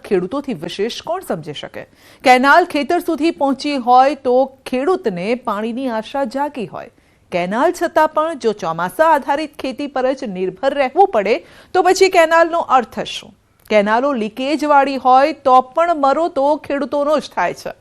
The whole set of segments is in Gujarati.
ખેડૂતોથી વિશેષ કોણ સમજી શકે? કેનાલ ખેતર સુધી પહોંચી હોય તો ખેડૂતને પાણીની આશા જાગી હોય, કેનાલ છતાં પણ જો ચોમાસા આધારિત ખેતી પર જ નિર્ભર રહેવું પડે તો પછી કેનાલનો અર્થ શું? કેનાલો લીકેજવાળી હોય તો પણ મરો તો ખેડૂતોનો જ થાય છે।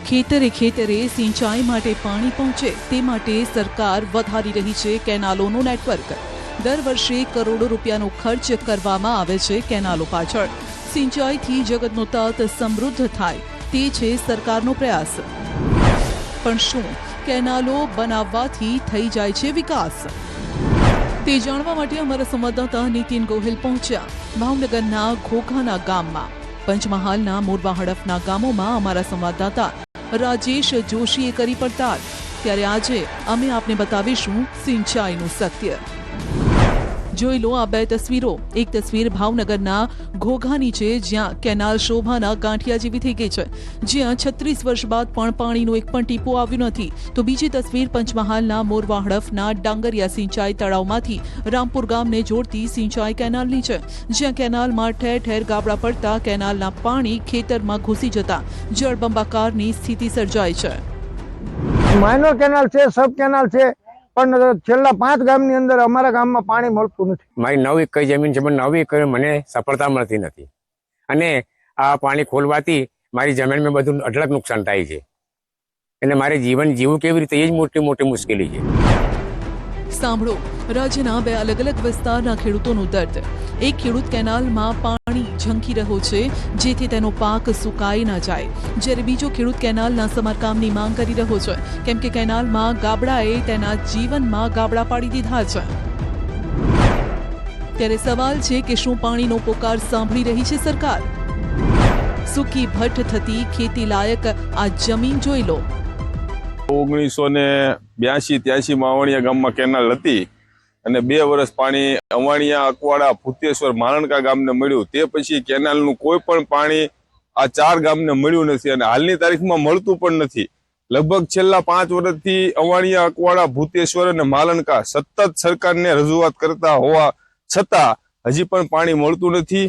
ખેતરે ખેતરે સિંચાઈ માટે પાણી પહોંચે તે માટે સરકાર વધારી રહી છે કેનાલોનું નેટવર્ક। દર વર્ષે કરોડો રૂપિયાનો ખર્ચ કરવામાં આવે છે કેનાલો પાછળ। સિંચાઈથી જગતનો તાત સમૃદ્ધ થાય તે છે સરકારનો પ્રયાસ। પણ શું કેનાલો બનાવવાથી થઈ જાય છે વિકાસ? તે જાણવા માટે અમારા સંવાદદાતા નીતિન ગોહિલ પહોંચ્યા ભાવનગરના ઘોઘાના ગામમાં। પંચમહાલના મોરવા હડફના ગામોમાં અમારા સંવાદદાતા રાજેશ જોશીએ કરી પડતાલ। ત્યારે આજે અમે આપને બતાવીશું સિંચાઈનું સત્ય। જોઈ લો આ બે તસવીરો। એક તસવીર ભાવનગરના ઘોઘાની છે, જ્યાં કેનાલ શોભાના ગાંઠિયા જેવી થઈ ગઈ છે, જ્યાં 36 વર્ષ બાદ પણ પાણીનું એક પણ ટીપું આવ્યું નથી। તો બીજી તસવીર પંચમહાલના મોરવા હડફના ડાંગરિયા સિંચાઈ તળાવમાંથી રામપુર ગામને જોડતી સિંચાઈ કેનાલની છે, જ્યાં કેનાલમાં ઠેર ઠેર ગાબડા પડતા કેનાલના પાણી ખેતરમાં ઘૂસી જતા જળબંબાકારની સ્થિતિ સર્જાઈ છે। માઇનર કેનાલ છે, સબ કેનાલ છે, પણ છેલ્લા 5 ગામની અંદર અમારા ગામમાં પાણી મળતું નથી। મારી 9 એકર જમીન છે, પણ 9 એકર મને સફળતા મળતી નથી અને આ પાણી ખોલવાથી મારી જમીનમાં બધું અઢળક નુકસાન થાય છે। એટલે મારે જીવન જીવવું કેવી રીતે એ જ મોટી મુશ્કેલી છે। સાંભળો રાજ્યના બે અલગ અલગ વિસ્તારના ખેડૂતોનું દર્દ। એક ખેડૂત કેનાલમાં પાણી ઝંખી રહ્યો છે જેથી તેનો પાક સુકાઈ ન જાય, જ્યારે બીજો ખેડૂત કેનાલના સમારકામની માંગ કરી રહ્યો છે, કેમ કે કેનાલમાં ગાબડાએ તેના જીવનમાં ગાબડા પાડી દીધા છે। ત્યારે સવાલ છે કે શું પાણીનો પોકાર સાંભળી રહી છે સરકાર? સૂકી ભઠ્ઠ થતી ખેતી લાયક આ જમીન જોઈ લો। 1982-83 માં અવાણિયા ગામમાં કેનાલ હતી અને 2 વર્ષ પાણી અવાણિયા, અકવાડા, ભૂતેશ્વર, માલણકા ગામને મળ્યું। તે પછી કેનાલનું કોઈ પણ પાણી આ 4 ગામને મળ્યું નથી અને હાલની તારીખમાં મળતું પણ નથી। લગભગ છેલ્લા 5 વર્ષથી અવાણિયા, અકવાડા, ભૂતેશ્વર અને માલણકા સતત સરકારને રજૂઆત કરતા હોવા છતાં હજી પણ પાણી મળતું નથી।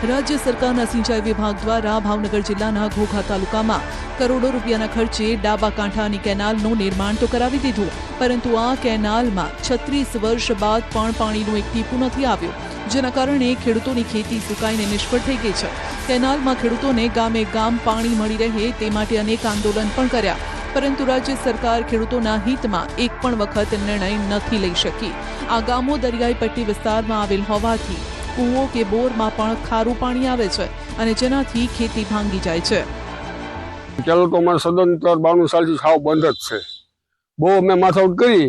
રાજ્ય સરકારના સિંચાઈ વિભાગ દ્વારા ભાવનગર જિલ્લાના ઘોઘા તાલુકામાં કરોડો રૂપિયાના ખર્ચે ડાબા કાંઠાની કેનાલનું નિર્માણ તો કરાવી દીધું, પરંતુ આ કેનાલમાં 36 વર્ષ બાદ પણ પાણીનું એક ટીપું નથી આવ્યું, જેના કારણે ખેડૂતોની ખેતી સુકાઈને નિષ્ફળ થઈ ગઈ છે। કેનાલમાં ખેડૂતોને ગામે ગામ પાણી મળી રહે તે માટે અનેક આંદોલન પણ કર્યા, પરંતુ રાજ્ય સરકાર ખેડૂતોના હિતમાં એક પણ વખત નિર્ણય નથી લઈ શકી। આ ગામો દરિયાઈ પટ્ટી વિસ્તારમાં આવેલ હોવાથી કૂવો કે બોરમાં પણ ખારું પાણી આવે છે અને જેનાથી ખેતી ભાંગી જાય છે। ચાલો તો અમારે સદંતર 92 સાલથી સાવ બંધ જ છે। બહુ અમે માથાઉટ કરી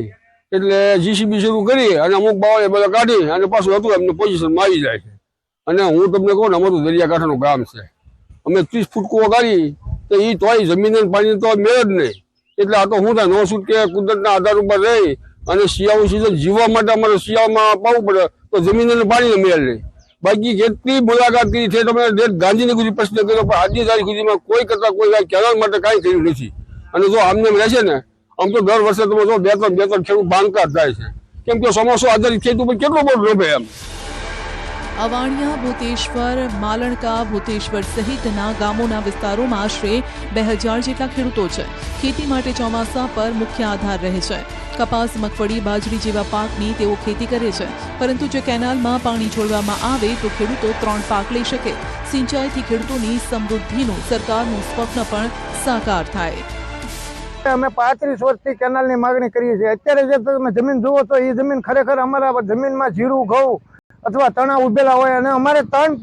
એટલે જીસીબી શરૂ કરી અને અમુક બાવળે બધા કાઢી અને પાછું હતું એમને પોઝિશનમાં આવી જાય છે। અને હું તમને કહું ને, અમારું દરિયાકાંઠાનું ગામ છે, અમે 30 ફૂટ કૂવો કાઢી તો એ તોય જમીન પાણી તો મેળ જ નહીં। એટલે આ તો શું થાય, નો છૂટકે કુદરતના આધાર ઉપર રહી અને શિયાળુ સિઝન જીવવા માટે અમારે શિયાળામાં પાવું પડે તો જમીન અને પાણીને મેળ નહીં। બાકી કેટલી મુલાકાત કરી છે તમે, ગાંધીનગર સુધી પ્રશ્ન કર્યો, પણ આજની તારીખ સુધીમાં કોઈ કરતા કોઈ કેનાલ માટે કાંઈ કર્યું નથી। અને જો આમને રહેશે ને, આમ તો દર વર્ષે તમે જો 2-3 ખેડૂત બાંધકાર થાય છે, કેમ કે ચોમાસું આધારિત ખેતી ઉપર કેટલો બધો લોભે એમ। અવાણિયા, ભૂતેશ્વર, માલણકા, ભૂતેશ્વર સહિતના ગામોના વિસ્તારોમાં આશરે 2000 જેટલા ખેડૂતો છે। ખેતી માટે ચોમાસા પર મુખ્ય આધાર રહે છે। કપાસ, મગફળી, બાજરી જેવા પાકની તેઓ ખેતી કરે છે, પરંતુ જો કેનાલમાં પાણી છોડવામાં આવે તો ખેડૂતો 3 પાક લઈ શકે। સિંચાઈથી ખેડૂતોની સમૃદ્ધિનું સરકારનું સ્વપ્ન પણ સાકાર થાય। અમે 35 વર્ષથી કેનાલની માંગણી કરીએ છીએ। અત્યારે જે તમે જમીન જુઓ તો એ જમીન ખરેખર અમારા જમીનમાં જીરું, ઘઉં અથવા ચણા ઉભેલા હોય અને અમારે 3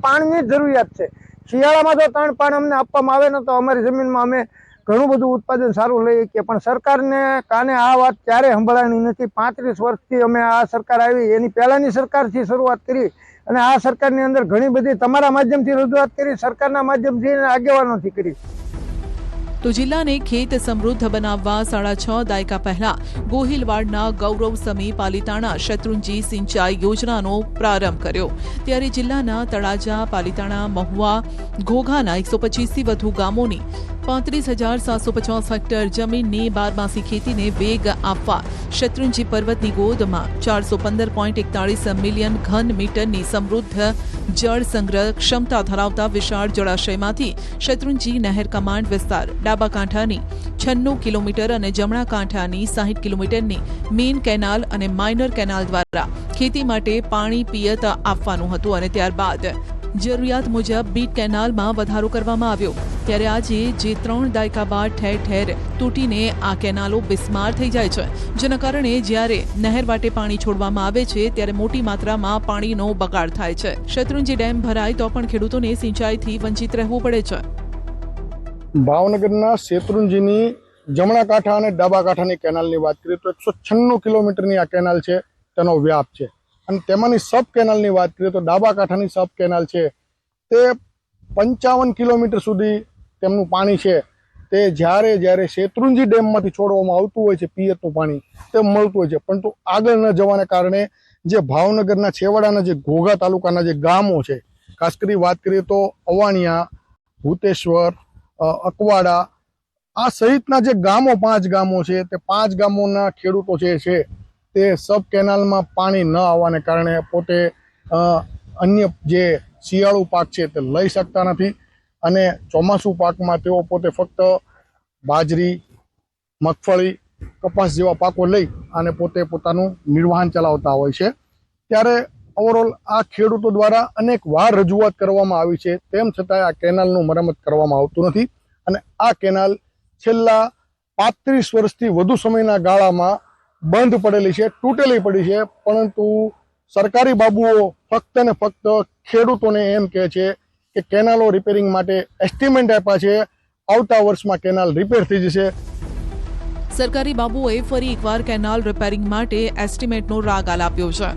પાણીની જરૂરિયાત છે। શિયાળામાં જો 3 પાણ અમને આપવામાં આવે ને તો અમારી જમીનમાં અમે ઘણું બધું ઉત્પાદન સારું લઈ શકીએ, પણ સરકારને કાને આ વાત ક્યારે સંભળાણી નથી। 35 વર્ષથી અમે આ સરકાર આવી એની પહેલાની સરકારથી શરૂઆત કરી અને આ સરકારની અંદર ઘણી બધી તમારા માધ્યમથી રજૂઆત કરી, સરકારના માધ્યમથી આગેવાનોથી કરી। તો જિલ્લાને ખેત સમૃદ્ધ બનાવવા 6.5 દાયકા પહેલા ગોહિલવાડના ગૌરવ સમી પાલિતાણા શત્રુંજી સિંચાઈ યોજનાનો પ્રારંભ કર્યો, ત્યારે જિલ્લાના તળાજા, પાલિતાણા, મહુવા, ઘોઘાના 125 થી વધુ ગામોની 35,750 હેક્ટર જમીનની બારમાસી ખેતીને વેગ આપવા શત્રુંજી પર્વતની ગોદમાં 415.41 મિલિયન ઘન મીટરની સમૃદ્ધ જળ સંગ્રહ ક્ષમતા ધરાવતા વિશાળ જળાશયમાંથી શત્રુંજી નહેર કમાન્ડ વિસ્તાર, ડાબા કાંઠાની 96 કિલોમીટર અને જમણા કાંઠાની 60 કિલોમીટરની મેઇન કેનાલ અને માઇનર કેનાલ દ્વારા ખેતી માટે પાણી પિયત આપવાનું હતું અને ત્યારબાદ જરૂરિયાત મુજબ બીટ કેનાલમાં વધારો કરવામાં આવ્યો, ત્યારે આજે જે 3 દાયકા બાદ ઠેર ઠેર તૂટીને આ કેનાલો બિસ્માર થઈ જાય છે, જેના કારણે જ્યારે નહેર વાટે પાણી છોડવામાં આવે છે ત્યારે મોટી માત્રામાં પાણીનો બગાડ થાય છે. શત્રુંજી ડેમ ભરાય તો પણ ખેડૂતોને સિંચાઈથી વંચિત રહેવું પડે છે. ભાવનગરના શેત્રુંજીની જમણા કાંઠા અને ડાબા કાંઠાની કેનાલની વાત કરીએ તો 196 કિલોમીટરની આ કેનાલ છે, તેનો વ્યાપ છે. અને તેમાંની સબ કેનાલની વાત કરીએ તો ડાબા કાંઠાની સબ કેનાલ છે તે 55 કિલોમીટર સુધી તેમનું પાણી છે તે જ્યારે શેત્રુંજી ડેમમાંથી છોડવામાં આવતું હોય છે પિયતનું પાણી તે મળતું હોય છે, પરંતુ આગળ ન જવાને કારણે જે ભાવનગરના છેવાડાના જે ઘોઘા તાલુકાના જે ગામો છે, ખાસ કરી વાત કરીએ તો અવાણિયા, ભૂતેશ્વર, અકવાડા આ સહિતના જે ગામો 5 ગામો છે તે 5 ગામોના ખેડૂતો છે તે સબ કેનાલમાં પાણી ન આવવાને કારણે પોતે અન્ય જે શિયાળુ પાક છે તે લઈ શકતા નથી અને ચોમાસુ પાકમાં તેઓ પોતે ફક્ત બાજરી, મગફળી, કપાસ જેવા પાકો લઈ અને પોતે પોતાનું નિર્વાહન ચલાવતા હોય છે. ત્યારે ઓવરઓલ આ ખેડૂતો દ્વારા અનેક વાર રજૂઆત કરવામાં આવી છે, તેમ છતાં આ કેનાલનું મરમ્મત કરવામાં આવતું નથી અને આ કેનાલ છેલ્લા 35 વર્ષથી વધુ સમયના ગાળામાં બંધ પડેલી છે, તૂટેલી પડી છે, પરંતુ સરકારી બાબુઓ ફક્ત ને ફક્ત ખેડૂતોને એમ કહે છે કે કેનાલો રિપેરિંગ માટે એસ્ટિમેટ આપ્યા છે, આવતા વર્ષમાં કેનાલ રિપેર થઈ જશે. સરકારી બાબુએ ફરી એકવાર કેનાલ રિપેરિંગ માટે એસ્ટિમેટનો રાગ આલાપ્યો છે.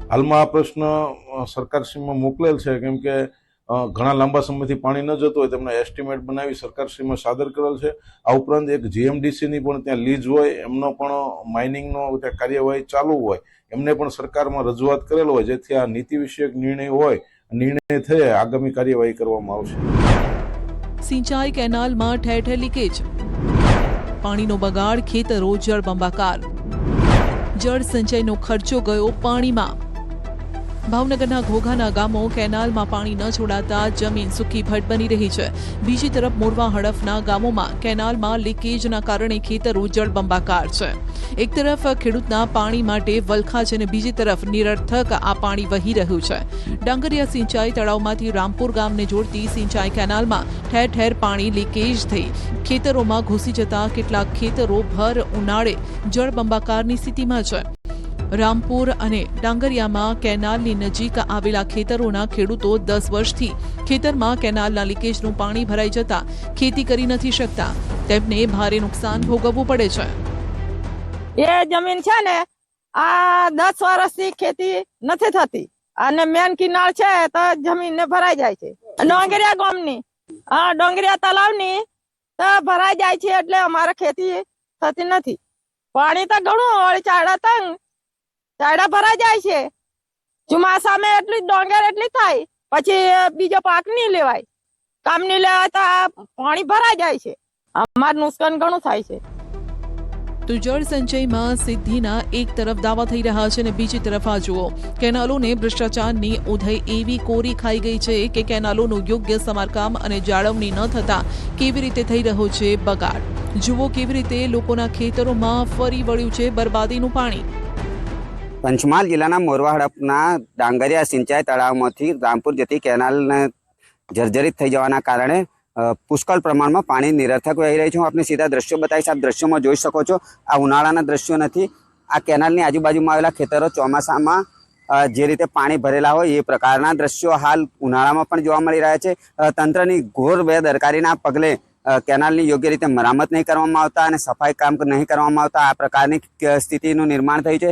હાલમાં આ પ્રશ્ન સરકારશ્રીમાં મોકલેલ છે, કેમ કે ઘણા લાંબા સમયથી પાણી ન જતું હોય તેમને એસ્ટિમેટ બનાવી સરકારશ્રીમાં સાદર કરેલ છે. આ ઉપરાંત એક GMDCની પણ ત્યાં લીઝ હોય, એમનો પણ માઇનિંગનો ત્યાં કાર્યવાહી ચાલુ હોય, એમને પણ સરકારમાં રજૂઆત કરેલ હોય, જેથી આ નીતિ વિષયક નિર્ણય હોય, નિર્ણય થયે આગામી કાર્યવાહી કરવામાં આવશે. સિંચાઈ કેનાલમાં ઠેર ઠેર લીકેજ, પાણીનો બગાડ, ખેતરો જળબંબાકાર, જળ સંચયનો ખર્ચો ગયો પાણીમાં. ભાવનગરના ઘોઘાના ગામો કેનાલમાં પાણી ન છોડાતા જમીન સૂકી ભટ બની રહી છે. બીજી તરફ મોરવા હડફના ગામોમાં કેનાલમાં લીકેજના કારણે ખેતરો જળબંબાકાર છે. એક તરફ ખેડૂતના પાણી માટે વલખા છે અને બીજી તરફ નિરર્થક આ પાણી વહી રહ્યું છે. ડાંગરિયા સિંચાઈ તળાવમાંથી રામપુર ગામને જોડતી સિંચાઈ કેનાલમાં ઠેર ઠેર પાણી લીકેજ થઈ ખેતરોમાં ઘૂસી જતા કેટલાક ખેતરો ભર ઉનાળે જળબંબાકારની સ્થિતિમાં છે. રામપુર અને ડાંગરિયામાં કેનાલની નજીક આવેલા ખેતરોના ખેડૂતો 10 વર્ષથી ખેતરમાં કેનાલના લીકેજનું પાણી ભરાઈ જતા ખેતી કરી નથી શકતા. તેમને ભારે નુકસાન ભોગવવું પડે છે. એ જમીન છે ને આ 10 વર્ષથી ખેતી નથી થતી અને મેન કિનાર છે તો જમીન ને ભરાઈ જાય છે. ડોંગરિયા ગામની ડોંગરિયા તલાવની તો ભરાઈ જાય છે એટલે અમારે ખેતી થતી નથી. પાણી તો ઘણું વળી ચાડા ભરાઈ જાય છે. ચોમાસામાં એટલી ડોંગર એટલી થાય પછી બીજો પાક નહીં લેવાય, કામ નહીં લેવાય તો પાણી ભરાઈ જાય છે. અમારે નુકસાન ઘણું થાય છે. તો જળ સંચયમાં સિદ્ધિના એક તરફ દાવા થઈ રહ્યા છે અને બીજી તરફ આ જુઓ, કેનાલોને ભ્રષ્ટાચારની ઉધઈ એવી કોરી ખાઈ ગઈ છે કે કેનાલોનું યોગ્ય સમારકામ અને જાળવણી ન થતા કેવી રીતે થઈ રહ્યો છે બગાડ. જુઓ કેવી રીતે લોકોના ખેતરોમાં ફરી વળ્યું છે બરબાદીનું પાણી. પંચમહાલ જિલ્લાના મોરવા હડફના ડાંગરિયા સિંચાઈ તળાવમાંથી રામપુર જતી કેનાલને જર્જરિત થઈ જવાના કારણે પુષ્કળ પ્રમાણમાં પાણી નિરર્થક વહી રહી છે. હું આપને સીધા દ્રશ્યો બતાવીશ. આપ દ્રશ્યોમાં જોઈ શકો છો, આ ઉનાળાના દ્રશ્યો નથી. આ કેનાલની આજુબાજુમાં આવેલા ખેતરો ચોમાસામાં જે રીતે પાણી ભરેલા હોય એ પ્રકારના દ્રશ્યો હાલ ઉનાળામાં પણ જોવા મળી રહ્યા છે. તંત્રની ઘોર બેદરકારીના પગલે કેનાલની યોગ્ય રીતે મરામત નહીં કરવામાં આવતા અને સફાઈ કામ નહીં કરવામાં આવતા આ પ્રકારની સ્થિતિનું નિર્માણ થયું છે.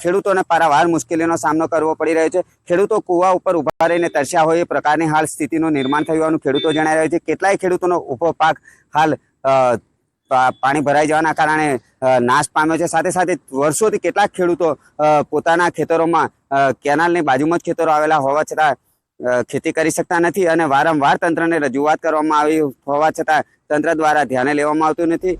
ખેડૂતોને પારાવાર મુશ્કેલીનો સામનો કરવો પડી રહ્યો છે. ખેડૂતો કૂવા ઉપર ઉભા રહીને તરસ્યા હોય એ પ્રકારની હાલ સ્થિતિનું નિર્માણ થયું હોવાનું ખેડૂતો જણાવી રહ્યા છે. કેટલાય ખેડૂતોનો ઊભો પાક હાલ પાણી ભરાઈ જવાના કારણે નાશ પામ્યો છે. સાથે સાથે વર્ષોથી કેટલાક ખેડૂતો પોતાના ખેતરોમાં કેનાલની બાજુમાં જ ખેતરો આવેલા હોવા છતાં ખેતી કરી શકતા નથી અને વારંવાર તંત્રને રજૂઆત કરવામાં આવી હોવા છતાં તંત્ર દ્વારા ધ્યાને લેવામાં આવતું નથી.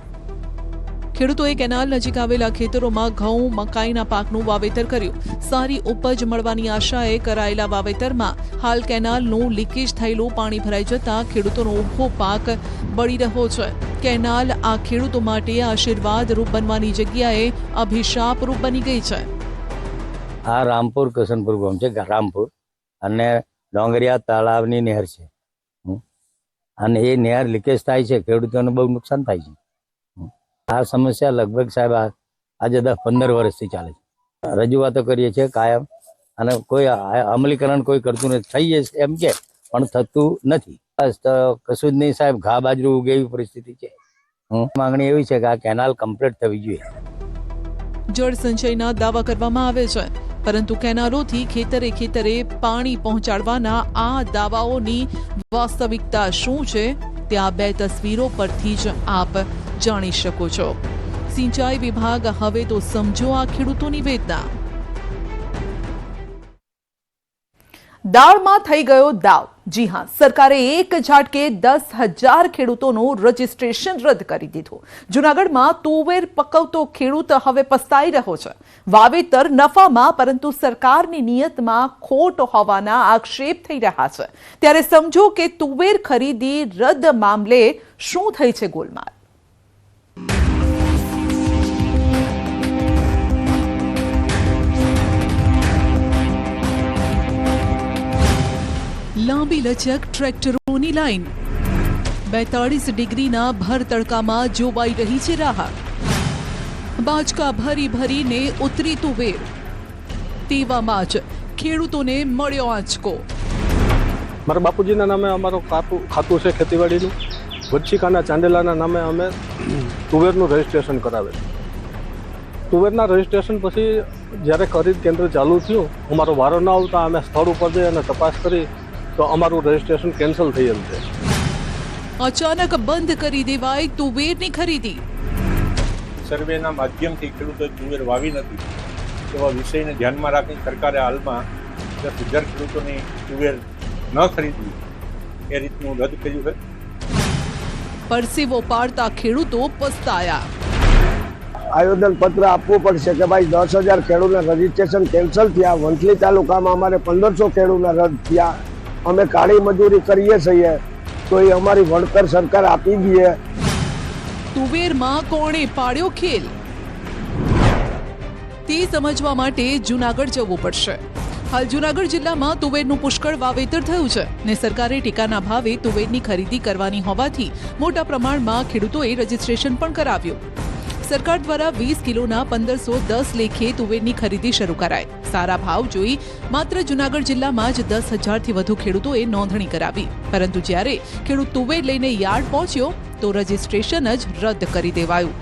ખેડૂતોએ કેનાલ નજીક આવેલા ખેતરોમાં ઘઉં મકાઈના પાકનું વાવેતર કર્યું. સારી ઉપજ મળવાની આશાએ કરાયેલા વાવેતરમાં હાલ કેનાલનું લીકેજ થયેલું પાણી ભરાઈ જતા ખેડૂતોનો ઊભો પાક બળી રહ્યો છે. કેનાલ આ ખેડૂતો માટે આશીર્વાદરૂપ બનવાની જગ્યાએ અભિશાપરૂપ બની ગઈ છે. આ રામપુર કસનપુર ગામ છે. રામપુર અને ડોંગરિયા તળાવની નહેર છે અને એ નહેર લીકેજ થાય છે. ખેડૂતોને બહુ નુકસાન થાય છે. આ સમસ્યા લગભગ સાહેબ આજે 10-15 વર્ષથી ચાલે છે. રજૂઆતો કરીએ છીએ કાયમ અને કોઈ અમલીકરણ કોઈ કરતું નથી. થઈ જશે એમ કે પણ થતું નથી. કશું જ નહીં સાહેબ, ઘા બાજરું ઉગે એવી પરિસ્થિતિ છે. માંગણી એવી છે કે આ કેનાલ કમ્પ્લીટ થવી જોઈએ. જળ સંચયના દાવા કરવામાં આવે છે, પરંતુ કેનાલોથી ખેતરે ખેતરે પાણી પહોંચાડવાના આ દાવાઓની વાસ્તવિકતા શું છે તે આ 2 તસવીરો પરથી જ આપ જાણી શકો છો. સિંચાઈ વિભાગ હવે તો સમજો આ ખેડૂતોની વેદના. દાળમાં થઈ ગયો દાવ. જી હા, સરકારે એક ઝાટકે 10,000 ખેડૂતોનું રજીસ્ટ્રેશન રદ કરી દીધું. જૂનાગઢમાં તુવેર પકવતો ખેડૂત હવે પસ્તાઈ રહ્યો છે. વાવેતર નફામાં, પરંતુ સરકારની નિયતમાં ખોટ હોવાના આક્ષેપ થઈ રહ્યા છે. ત્યારે સમજો કે તુવેર ખરીદી રદ મામલે શું થઈ છે ગોલમાલ. લાંબી લચક ટ્રેક્ટરોની લાઈન, 42 ડિગ્રીના ભર તડકામાં જોવાઈ રહી છે રાહત. બાચકા ભરી ભરીને ઉતરી તુવેર. તેવામાં જ ખેડૂતોને મળ્યો આંચકો. મારા બાપુજીના નામે અમારું ખાતું છે ખેતીવાડીનું. વચ્ચીકાના ચાંદેલાના નામે અમે તુવેરનું રજીસ્ટ્રેશન કરાવેલું. તુવેરના રજીસ્ટ્રેશન પછી જ્યારે ખરીદ કેન્દ્ર ચાલુ થયું, અમારો વારો ન આવતા અમે સ્થળ ઉપર જઈ અને તપાસ કરી તો અમારું રજીસ્ટ્રેશન કેન્સલ થયેલ છે. અચાનક બંધ કરી દેવાય તુવેરની ખરીદી. સર્વેના માધ્યમથી ખેડૂતોએ તુવેર વાવી નથી એવા વિષયને ધ્યાનમાં રાખી સરકારે હાલમાં 10,000 ખેડૂતોની તુવેર ન ખરીદવી એ રીતનું રદ કર્યું છે. પરસેવો પાડતા ખેડૂતો પસ્તાયા. આવેદન પત્ર આપવું પડશે કે ભાઈ 10,000 ખેડૂતના રજીસ્ટ્રેશન કેન્સલ થયા. વંથલી તાલુકામાં અમારે 1,500 ખેડૂતના રદ થયા. અમે કાળી મજૂરી કરીએ છીએ તો એ અમારી વળતર સરકાર આપી દે. તુવેરમાં કોણે પાડ્યો ખેલ તે સમજવા માટે જૂનાગઢ જવું પડશે. હાલ જૂનાગઢ જિલ્લામાં તુવેરનું પુષ્કળ વાવેતર થયું છે ને સરકારે ટેકાના ભાવે તુવેરની ખરીદી કરવાની હોવાથી મોટા પ્રમાણમાં ખેડૂતોએ રજીસ્ટ્રેશન પણ કરાવ્યું. સરકાર દ્વારા 20 કિલોના 1,510 લેખે તુવેરની ખરીદી શરૂ કરાઈ. સારા ભાવ જોઈ માત્ર જૂનાગઢ જિલ્લામાં જ 10,000થી વધુ ખેડૂતોએ નોંધણી કરાવી. પરંતુ જ્યારે ખેડૂત તુવેર લઈને યાર્ડ પહોંચ્યો તો રજીસ્ટ્રેશન જ રદ કરી દેવાયું.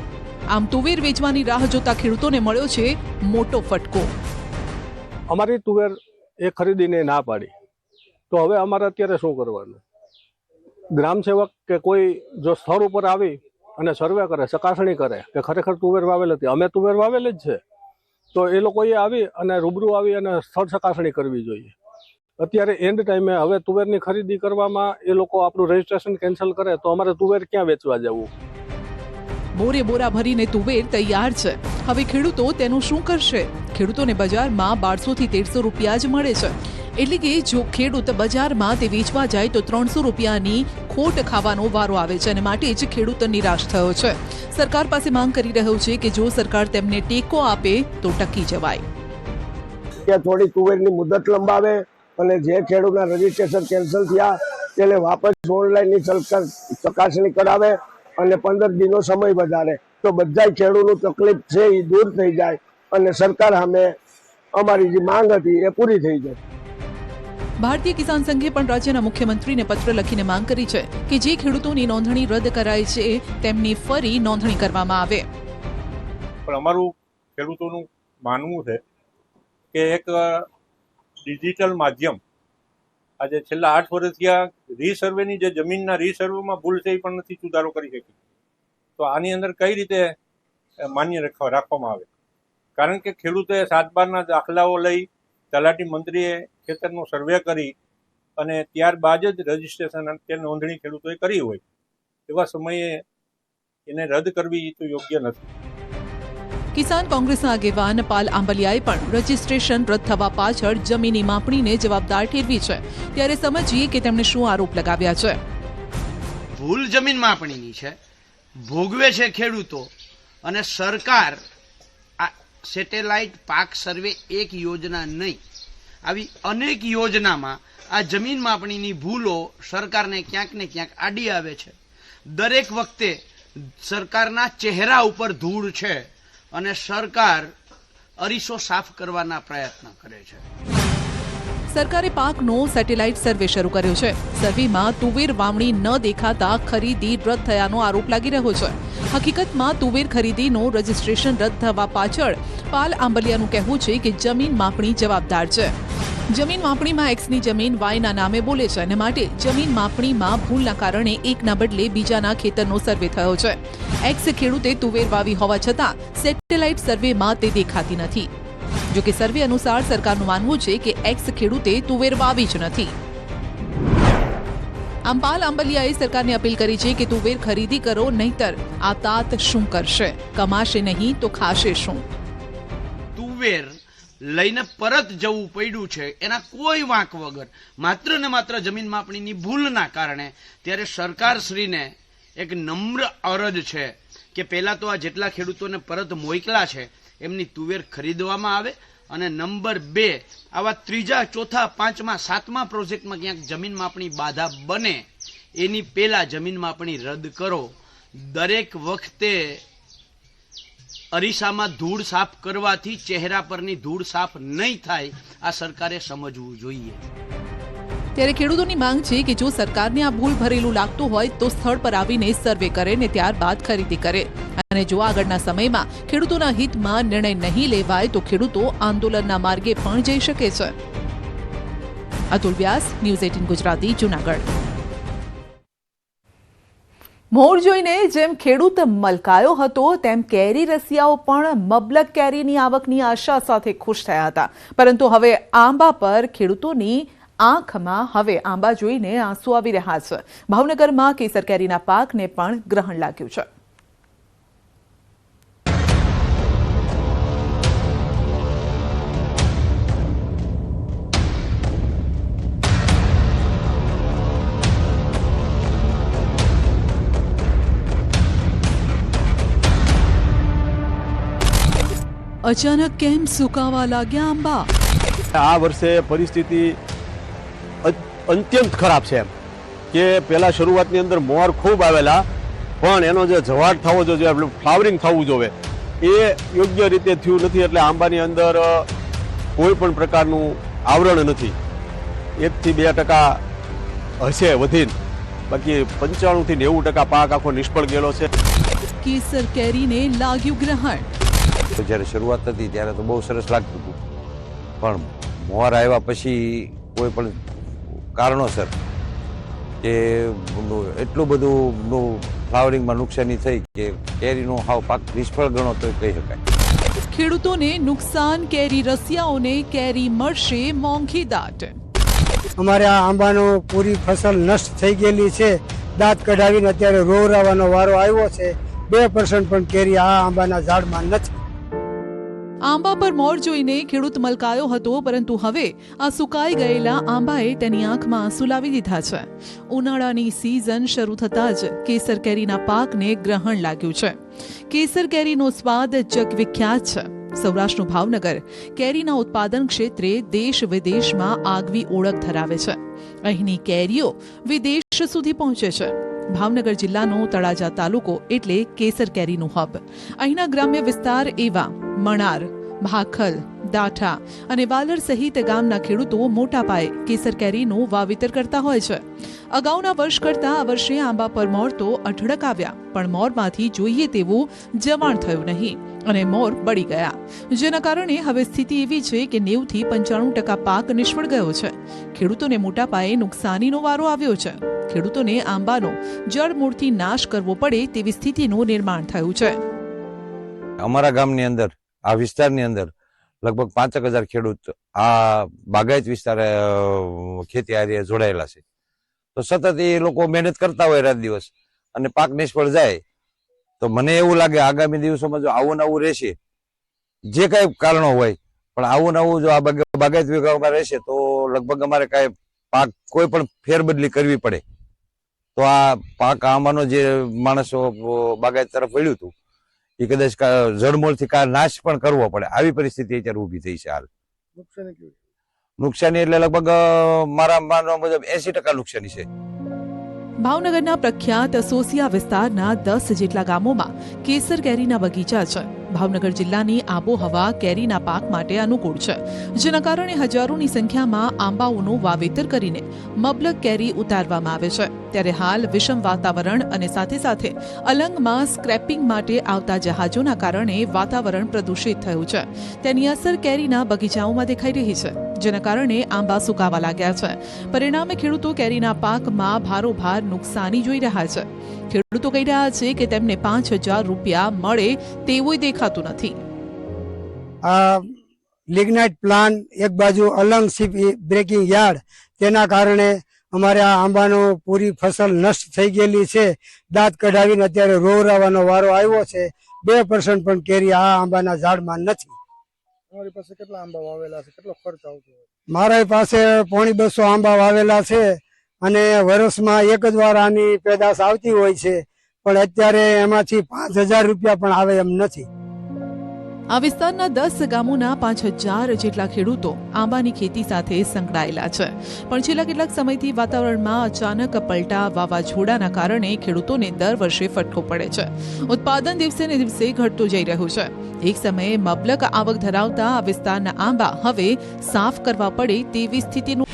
આમ તુવેર વેચવાની રાહ જોતા ખેડૂતોને મળ્યો છે મોટો ફટકો. અમારી તુવેર એ ખરીદીને ના પાડી તો હવે અમારે અત્યારે શું કરવાનું? ગ્રામ સેવક કે કોઈ જો સ્થળ ઉપર આવી અને સર્વે કરે, ચકાસણી કરે કે ખરેખર તુવેર વાવેલ હતી, અમે તુવેર વાવેલી જ છે, તો એ લોકોએ આવી અને રૂબરૂ આવી અને સ્થળ ચકાસણી કરવી જોઈએ. અત્યારે એન્ડ ટાઈમે હવે તુવેરની ખરીદી કરવામાં એ લોકો આપણું રજીસ્ટ્રેશન કેન્સલ કરે તો અમારે તુવેર ક્યાં વેચવા જવું? બોરે બોરા ભરીને તુવેર તૈયાર છે. હવે ખેડૂતો તેનું શું કરશે? ખેડૂતોને બજારમાં 1200 થી 1300 રૂપિયા જ મળે છે. એટલે કે જો ખેડૂત બજારમાં તે વેચવા જાય તો 300 રૂપિયાની ખોટ ખાવાનો વારો આવે છે અને માટે જ ખેડૂત નિરાશ થયો છે. સરકાર પાસે માંગ કરી રહ્યો છે કે જો સરકાર તેમને ટેકો આપે તો ટકી જવાય. કે થોડી તુવેરની મુદત લંબાવે અને જે ખેડૂતના રજીસ્ટ્રેશન કેન્સલ થયા તેને વાપસ ઓનલાઈનની સરકાર ચકાસણી કરાવે અને 15 દિનનો સમય વધારે તો બધા ખેડૂતોની તકલીફ છે એ દૂર થઈ જાય અને સરકાર સામે અમારી જે માંગ હતી એ પૂરી થઈ જાય. ભારતીય કિસાન સંઘે પણ રાજ્યના મુખ્યમંત્રીને પત્ર લખીને માંગ કરી છે કે જે ખેડૂતોની નોંધણી રદ કરાઈ છે તેમની ફરી નોંધણી કરવામાં આવે. પણ અમારું ખેડૂતોનું માનવું છે કે એક ડિજિટલ માધ્યમ આજે છેલ્લા 8 વર્ષથી આ રીસર્વેની જે જમીનના રીસર્વેમાં ભૂલ છે એ પણ નથી સુધારો કરી શકી. તો આની અંદર કઈ રીતે માન્ય રાખવામાં આવે? કારણ કે ખેડૂતોએ 7/12ના દાખલાઓ લઈ તલાટી મંત્રીએ ખેતરનો સર્વે કરી અને ત્યારબાદ જ રજીસ્ટ્રેશન કે નોંધણી ખેડૂતોએ કરી હોય, એવા સમયે એને રદ કરવી તો યોગ્ય નથી. કિસાન કોંગ્રેસના આગેવાન પાલ આંબલિયાએ પણ રજીસ્ટ્રેશન રદ થવા પાછળ જમીની માપણીને જવાબદાર ઠેરવી છે. ત્યારે સમજીએ કે તેમણે શું આરોપ લગાવ્યા છે. ભૂલ જમીન માપણીની છે, ભોગવે છે ખેડૂતો, અને સરકાર આ સેટેલાઇટ પાક સર્વે એક યોજના નહીં, આવી અનેક યોજનામાં આ જમીન માપણીની ભૂલો સરકારને ક્યાંક ને ક્યાંક આડી આવે છે. દરેક વખતે સરકારના ચહેરા ઉપર ધૂળ છે અને સરકાર અરીસો સાફ કરવાના પ્રયત્ન કરે છે. સરકારે પાકનો સેટેલાઇટ સર્વે શરૂ કર્યો છે. સર્વેમાં તુવેર વાવણી ન દેખાતા ખરીદી રદ થયાનો આરોપ લાગી રહ્યો છે. હકીકતમાં તુવેર ખરીદીનું રજીસ્ટ્રેશન રદ થવા પાછળ પાલ આંબલિયાનું કહેવું છે કે જમીન માપણી જવાબદાર છે. જમીન માપણીમાં એક્સની જમીન વાયના નામે બોલે છે અને માટે જમીન માપણીમાં ભૂલના કારણે એકના બદલે બીજાના ખેતરનો સર્વે થયો છે. એક્સ ખેડૂતે તુવેર વાવી હોવા છતાં સેટેલાઇટ સર્વેમાં તે દેખાતી નથી. જો કે સર્વે અનુસાર સરકારનું માનવું છે કે એક્સ ખેડૂતે તુવેર વાવી જ નથી. આમ પાલ આંબલિયાએ સરકારને અપીલ કરી છે કે તુવેર ખરીદી કરો, નહીતર આ તાત શું કરશે? કમાશે નહીં તો ખાશે શું? તુવેર લઈને પરત જવું પડ્યું છે એના કોઈ વાંક વગર, માત્ર ને માત્ર જમીન માપણીની ભૂલના કારણે. ત્યારે સરકારશ્રીને એક નમ્ર અરજ છે કે પહેલા તો આ જેટલા ખેડૂતોને પરત મોકલા છે એમની તુવેર ખરીદવામાં આવે, અને નંબર 2 આવા 3જા, 4થા, 5મા, 7મા પ્રોજેક્ટમાં ક્યાંક જમીન માપણી બાધા બને એની પહેલા જમીન માપણી રદ કરો. દરેક વખતે અરીસામાં ધૂળ સાફ કરવાથી ચહેરા પરની ધૂળ સાફ નહીં થાય, આ સરકારે સમજવું જોઈએ. ત્યારે ખેડૂતોની માંગ છે કે જો સરકારને આ ભૂલ ભરેલું લાગતું હોય તો સ્થળ પર આવીને સર્વે કરે ને ત્યારબાદ ખરીદી કરે. અને જો આગળના સમયમાં ખેડૂતોના હિતમાં નિર્ણય નહીં લેવાય તો ખેડૂતો આંદોલનના માર્ગે પણ જઈ શકે છે. અતુલ વ્યાસ, ન્યૂઝ 18 ગુજરાતી, જૂનાગઢ. મોર જોઈને જેમ ખેડૂત મલકાયો હતો તેમ કેરી રસિયાઓ પણ મબલક કેરીની આવકની આશા સાથે ખુશ થયા હતા. પરંતુ હવે આંબા પર ખેડૂતોની આંખમાં હવે આંબા જોઈને આંસુ આવી રહ્યા છે. ભાવનગરમાં કેસર કેરીના પાકને પણ ગ્રહણ લાગ્યું છે. અચાનક કેમ સુકાવા લાગ્યા આંબા? આ વર્ષે પરિસ્થિતિ અત્યંત ખરાબ છે. કે પહેલા શરૂઆતની અંદર મોર ખૂબ આવેલા, પણ એનો જે જવાટ થવો જોઈએ, ફ્લાવરિંગ થવું જોઈએ, એ યોગ્ય રીતે થયું નથી. એટલે આંબાની અંદર કોઈ પણ પ્રકારનું આવરણ નથી. 1 થી 2% હશે વધીને, બાકી 95 થી 90% પાક આખો નિષ્ફળ ગયેલો છે. કેસર કેરીને લાગ્યું ગ્રહણ. જ્યારે શરૂઆત હતી ત્યારે તો બહુ સરસ લાગતું હતું, પણ મોર આવ્યા પછી કોઈ પણ કારણોસર કે એટલું બધું ફ્લાવરિંગમાં નુકસાની થઈ કે કેરીનો હાવ પાક નિષ્ફળ ગણો તો કહી શકાય. ખેડૂતોને નુકસાન, કેરી રસિયાઓને કેરી મળશે મોંઘી દાટ. અમારે આ આંબાનો પૂરી ફસલ નષ્ટ થઈ ગયેલી છે. દાંત કઢાવીને અત્યારે રોવરાવાનો વારો આવ્યો છે. 2% પણ કેરી આ આંબાના ઝાડમાં નથી. આંબા પર મોર જોઈને ખેડૂત મલકાયો હતો, પરંતુ હવે આ સુકાઈ ગયેલા આંબાએ તેની આંખમાં આંસુ લાવી દીધા છે. ઉનાળાની સિઝન શરૂ થતાં જ કેસર કેરીના પાકને ગ્રહણ લાગ્યું છે. કેસર કેરીનો સ્વાદ જગવિખ્યાત છે. સૌરાષ્ટ્રનું ભાવનગર કેરીના ઉત્પાદન ક્ષેત્રે દેશ વિદેશમાં આગવી ઓળખ ધરાવે છે. અહીંની કેરીઓ વિદેશ સુધી પહોંચે છે. ભાવનગર જિલ્લાનો તળાજા તાલુકો એટલે કેસર કેરીનું હબ. અહીંના ગ્રામ્ય વિસ્તાર એવા મણાર, ભાખલ, દાઠા અને વાલર સહિત ગામના ખેડૂતો મોટા પાયે કેસર કેરીનું વાવેતર કરતા હોય છે. અગાઉના વર્ષ કરતા આ વર્ષે આંબા પર મોર તો અઢળક આવ્યા, પણ મોરમાંથી જોઈએ તેવું જવાણ થયું નહીં અને મોર બળી ગયા, જેના કારણે હવે સ્થિતિ એવી છે કે 90 થી 95% પાક નિષ્ફળ ગયો છે. ખેડૂતોને મોટા પાયે નુકસાનીનો વારો આવ્યો છે. ખેડૂતોને આંબાનો જડમૂળથી નાશ કરવો પડે તેવી સ્થિતિનું નિર્માણ થયું છે. અમારા ગામની અંદર આ વિસ્તારની અંદર લગભગ 5,000 ખેડૂત આ બાગાયત વિસ્તાર ખેતી હારે જોડાયેલા છે. તો સતત એ લોકો મહેનત કરતા હોય રાત દિવસ અને પાક નિષ્ફળ જાય તો મને એવું લાગે આગામી દિવસોમાં જો આવું નવું રહેશે, જે કઈ કારણો હોય, પણ આવું નવું જો આ બાગાયત વિભાગમાં રહેશે તો લગભગ અમારે કઈ પાક કોઈ પણ ફેરબદલી કરવી પડે તો આ પાક આંબાનો જે માણસો બાગાયત તરફ વળ્યું હતું એ કદાચ જડમૂળથી નાશ પણ કરવો પડે, આવી પરિસ્થિતિ અત્યારે ઊભી થઈ છે. હાલ નુકસાની એટલે લગભગ મારા માનવા મુજબ 80% નુકસાની છે. ભાવનગરના પ્રખ્યાત સોસિયા વિસ્તારના 10 જેટલા ગામોમાં કેસર કેરીના બગીચા છે. ભાવનગર જિલ્લાની આબોહવા કેરીના પાક માટે અનુકૂળ છે, જેના કારણે હજારોની સંખ્યામાં આંબાઓનું વાવેતર કરીને મબલક કેરી ઉતારવામાં આવે છે. ત્યારે હાલ વિષમ વાતાવરણ અને સાથે સાથે અલંગમાં સ્ક્રેપિંગ માટે આવતા જહાજોના કારણે વાતાવરણ પ્રદૂષિત થયું છે. તેની અસર કેરીના બગીચાઓમાં દેખાઈ રહી છે, જેના કારણે આંબા સુકાવા લાગ્યા છે. પરિણામે ખેડૂતો કેરીના પાકમાં ભારોભાર નુકસાની જોઈ રહ્યા છે. ખેડૂતો કહી રહ્યા છે કે તેમને 5,000 રૂપિયા મળે તેવું દેખાતું નથી. આ લિગ્નાઇટ પ્લાન્ટ એક બાજુ અલંગ શિપ બ્રેકિંગ યાર્ડ, તેના કારણે અમારે આ આંબાનો પૂરી ફસલ નષ્ટ થઈ ગયેલી છે. દાંત કઢાવીને અત્યારે રોવરાવાનો વારો આવ્યો છે. 2% પણ કેરી આ આંબાના ઝાડમાં નથી. તમારી પાસે કેટલા આંબા વાવેલા છે? કેટલો ખર્ચ આવતો? મારા પાસે 250 આંબા વાવેલા છે અને વર્ષમાં એક જ વાર આની પેદાશ આવતી હોય છે, પણ અત્યારે એમાંથી 5,000 રૂપિયા પણ આવે એમ નથી. આ વિસ્તારના 10 ગામોના 5,000 જેટલા ખેડૂતો આંબાની ખેતી સાથે સંકળાયેલા છે, પણ છેલ્લા કેટલાક સમયથી વાતાવરણમાં અચાનક પલટા વાવાઝોડાના કારણે ખેડૂતોને દર વર્ષે ફટકો પડે છે. ઉત્પાદન દિવસે ને દિવસે ઘટતું જઈ રહ્યું છે. એક સમયે મબલક આવક ધરાવતા આ વિસ્તારના આંબા હવે સાફ કરવા પડે તેવી સ્થિતિનું